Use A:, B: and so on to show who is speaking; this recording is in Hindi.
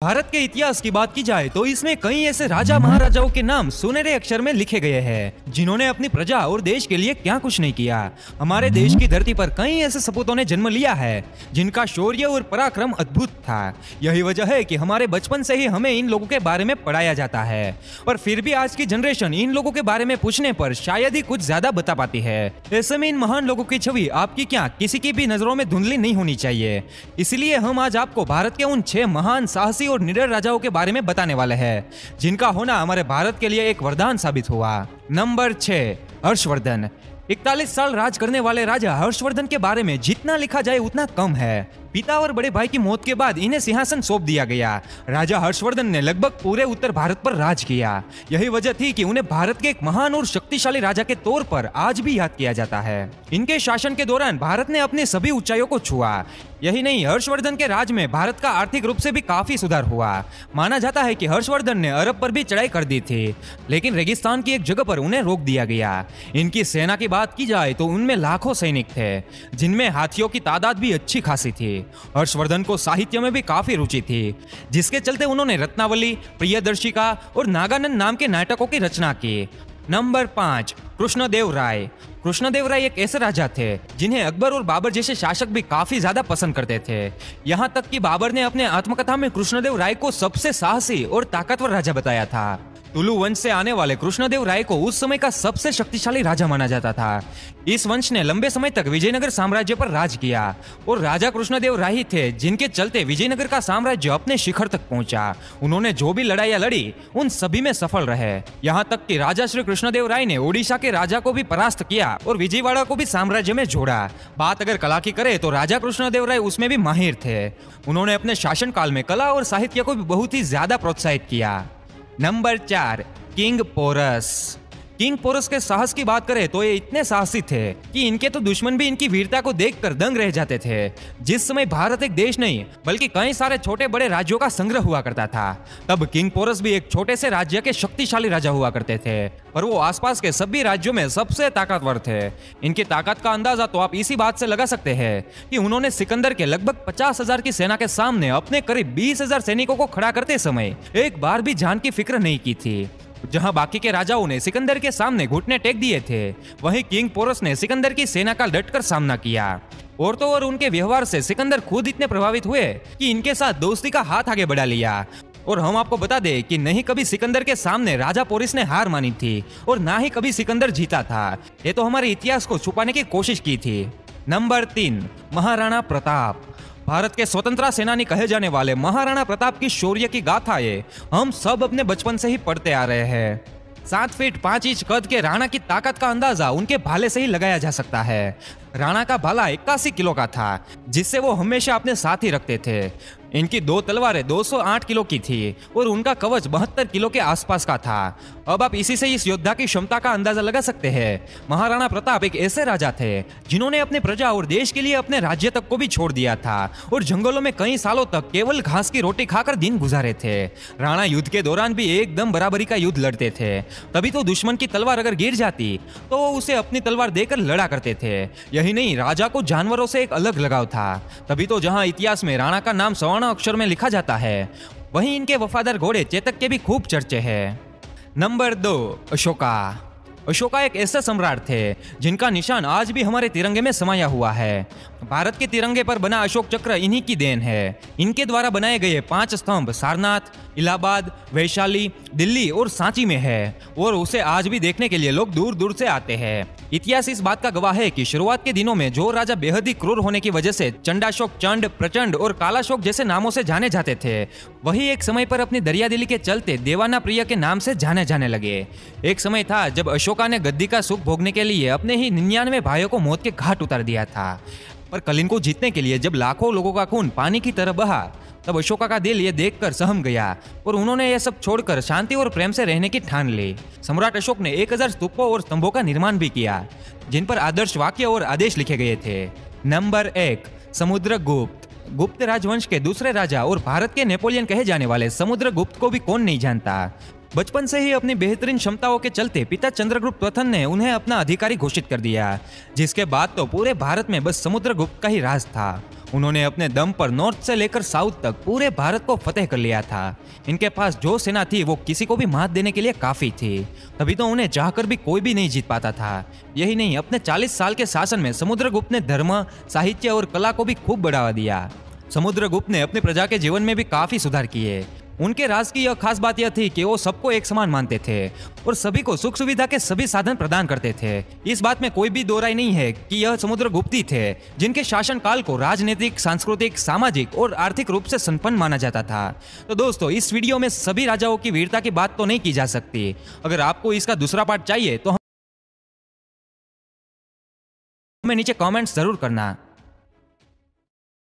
A: भारत के इतिहास की बात की जाए तो इसमें कई ऐसे राजा महाराजाओं के नाम सुनहरे अक्षर में लिखे गए हैं जिन्होंने अपनी प्रजा और देश के लिए क्या कुछ नहीं किया। हमारे देश की धरती पर कई ऐसे सपूतों ने जन्म लिया है जिनका शौर्य और पराक्रम अद्भुत था। यही वजह है कि हमारे बचपन से ही हमें इन लोगों के बारे में पढ़ाया जाता है, पर फिर भी आज की जनरेशन इन लोगों के बारे में पूछने पर शायद ही कुछ ज्यादा बता पाती है। ऐसे में इन महान लोगों की छवि आपकी क्या किसी की भी नजरों में धुंधली नहीं होनी चाहिए। इसलिए हम आज आपको भारत के उन 6 महान साहसी और निडर राजाओं के बारे में बताने वाले हैं जिनका होना हमारे भारत के लिए एक वरदान साबित हुआ। नंबर 6, हर्षवर्धन। 41 साल राज करने वाले राजा हर्षवर्धन के बारे में जितना लिखा जाए उतना कम है। पिता और बड़े भाई की मौत के बाद इन्हें सिंहासन सौंप दिया गया। राजा हर्षवर्धन ने लगभग पूरे उत्तर भारत पर राज किया। यही वजह थी कि उन्हें भारत के एक महान और शक्तिशाली राजा के तौर पर आज भी याद किया जाता है। इनके शासन के दौरान भारत ने अपनी सभी ऊंचाइयों को छुआ। यही नहीं, हर्षवर्धन के राज में भारत का आर्थिक रूप से भी काफी सुधार हुआ। माना जाता है कि हर्षवर्धन ने अरब पर भी चढ़ाई कर दी थी, लेकिन रेगिस्तान की एक जगह पर उन्हें रोक दिया गया। इनकी सेना की बात की जाए तो उनमें लाखों सैनिक थे, जिनमें हाथियों की तादाद भी अच्छी खासी थी। हर्षवर्धन को साहित्य में भी काफी रुचि थी, जिसके चलते उन्होंने रत्नावली, प्रियदर्शिका और नागानंद नाम के नाटकों की रचना की। नंबर 5, कृष्णदेव राय। कृष्णदेव राय एक ऐसे राजा थे जिन्हें अकबर और बाबर जैसे शासक भी काफी ज्यादा पसंद करते थे। यहाँ तक कि बाबर ने अपने आत्मकथा में कृष्णदेव राय को सबसे साहसी और ताकतवर राजा बताया था। तुलु वंश से आने वाले कृष्णदेव राय को उस समय का सबसे शक्तिशाली राजा माना जाता था। इस वंश ने लंबे समय तक विजयनगर साम्राज्य पर राज किया और राजा कृष्णदेव राय ही थे जिनके चलते विजयनगर का साम्राज्य अपने शिखर तक पहुंचा। उन्होंने जो भी लड़ाइयां लड़ी उन सभी में सफल रहे। यहाँ तक कि राजा श्री कृष्णदेव राय ने ओडिशा के राजा को भी परास्त किया और विजयवाड़ा को भी साम्राज्य में जोड़ा। बात अगर कला की करे तो राजा कृष्णदेव राय उसमें भी माहिर थे। उन्होंने अपने शासनकाल में कला और साहित्य को भी बहुत ही ज्यादा प्रोत्साहित किया। Number 4, king Porus. King Porus के साहस की बात करें तो ये इतने साहसी थे कि इनके तो दुश्मन भी इनकी वीरता को देखकर दंग रह जाते थे। जिस समय भारत एक देश नहीं बल्कि कई सारे छोटे बड़े राज्यों का संग्रह हुआ करता था, तब किंग पोरस भी एक छोटे से राज्य के शक्तिशाली राजा हुआ करते थे, पर वो आसपास के सभी राज्यों में सबसे ताकतवर थे। इनकी ताकत का अंदाजा तो आप इसी बात से लगा सकते हैं कि उन्होंने सिकंदर के लगभग 50,000 की सेना के सामने अपने करीब 20,000 सैनिकों को खड़ा करते समय एक बार भी जान की फिक्र नहीं की थी। जहां बाकी के राजाओं ने सिकंदर के सामने घुटने टेक दिए थे, वहीं किंग पोरस ने सिकंदर की सेना का डटकर सामना किया। और तो और उनके व्यवहार से सिकंदर खुद इतने प्रभावित हुए कि इनके साथ दोस्ती का हाथ आगे बढ़ा लिया। और हम आपको बता दें कि नहीं कभी सिकंदर के सामने राजा पोरस ने हार मानी थी और ना ही कभी सिकंदर जीता था। ये तो हमारे इतिहास को छुपाने की कोशिश की थी। नंबर 3, महाराणा प्रताप। भारत के स्वतंत्रता सेनानी कहे जाने वाले महाराणा प्रताप की शौर्य की गाथाएं हम सब अपने बचपन से ही पढ़ते आ रहे हैं। 7 फीट 5 इंच कद के राणा की ताकत का अंदाजा उनके भाले से ही लगाया जा सकता है। राणा का भाला 81 किलो का था, जिससे वो हमेशा अपने साथ ही रखते थे। इनकी 2 तलवारें 208 किलो की थी और उनका कवच 72 किलो के आसपास का था। अब आप इसी से इस योद्धा की क्षमता का अंदाजा लगा सकते हैं। महाराणा प्रताप एक ऐसे राजा थे जिन्होंने अपने प्रजा और देश के लिए अपने राज्य तक को भी छोड़ दिया था और जंगलों में कई सालों तक केवल घास की रोटी खाकर दिन गुजारे थे। राणा युद्ध के दौरान भी एकदम बराबरी का युद्ध लड़ते थे, तभी तो दुश्मन की तलवार अगर गिर जाती तो वो उसे अपनी तलवार देकर लड़ा करते थे। यही नहीं, राजा को जानवरों से एक अलग लगाव था, तभी तो जहां इतिहास में राणा का नाम स्वर्ण अक्षर में लिखा जाता है, वहीं इनके वफादार घोड़े चेतक के भी खूब चर्चे हैं। नंबर 2, अशोका। अशोका एक ऐसे सम्राट थे जिनका निशान आज भी हमारे तिरंगे में समाया हुआ है। भारत के तिरंगे पर बना अशोक चक्र इन्हीं की देन है। इनके द्वारा बनाए गए 5 स्तंभ सारनाथ, इलाहाबाद, वैशाली, दिल्ली और सांची में है और उसे आज भी देखने के लिए लोग दूर दूर से आते हैं। इतिहास इस बात का गवाह है कि शुरुआत के दिनों में जो राजा बेहद ही क्रूर होने की वजह से चंडाशोक, चंड, प्रचंड और कालाशोक जैसे नामों से जाने जाते थे, वही एक समय पर अपनी दरियादिली के चलते देवाना प्रिय के नाम से जाने जाने लगे। एक समय था जब अशोका ने गद्दी का सुख भोगने के लिए अपने ही 99 भाइयों को मौत के घाट उतार दिया था, पर कलिंग को जीतने के लिए जब लाखों लोगों का खून पानी की तरह बहा, तब अशोका का दिल ये देखकर सहम गया और उन्होंने यह सब छोड़कर शांति और प्रेम से रहने की ठान ली। सम्राट अशोक ने 1000 स्तूपों और स्तंभों का निर्माण भी किया, जिन पर आदर्श वाक्य और आदेश लिखे गए थे। नंबर 1, समुद्रगुप्त। गुप्त राजवंश के दूसरे राजा और भारत के नेपोलियन कहे जाने वाले समुद्रगुप्त को भी कौन नहीं जानता। बचपन से ही अपनी बेहतरीन क्षमताओं के चलते पिता चंद्रगुप्त प्रथम ने उन्हें अपना अधिकारी घोषित कर दिया, जिसके बाद तो पूरे भारत में बस समुद्रगुप्त का ही राज था। उन्होंने अपने दम पर नॉर्थ से लेकर साउथ तक पूरे भारत को फतेह कर लिया था। इनके पास जो सेना थी वो किसी को भी मात देने के लिए काफी थी, तभी तो उन्हें चाहकर भी कोई भी नहीं जीत पाता था। यही नहीं, अपने 40 साल के शासन में समुद्रगुप्त ने धर्म, साहित्य और कला को भी खूब बढ़ावा दिया। समुद्रगुप्त ने अपनी प्रजा के जीवन में भी काफी सुधार किए। उनके राज की यह खास बात यह थी कि वो सबको एक समान मानते थे और सभी को सुख सुविधा के सभी साधन प्रदान करते थे। इस बात में कोई भी दो राय नहीं है कि यह समुद्रगुप्त ही थे जिनके शासनकाल को राजनीतिक, सांस्कृतिक, सामाजिक और आर्थिक रूप से संपन्न माना जाता था। तो दोस्तों, इस वीडियो में सभी राजाओं की वीरता की बात तो नहीं की जा सकती। अगर आपको इसका दूसरा पार्ट चाहिए तो हमें नीचे कमेंट्स जरूर करना।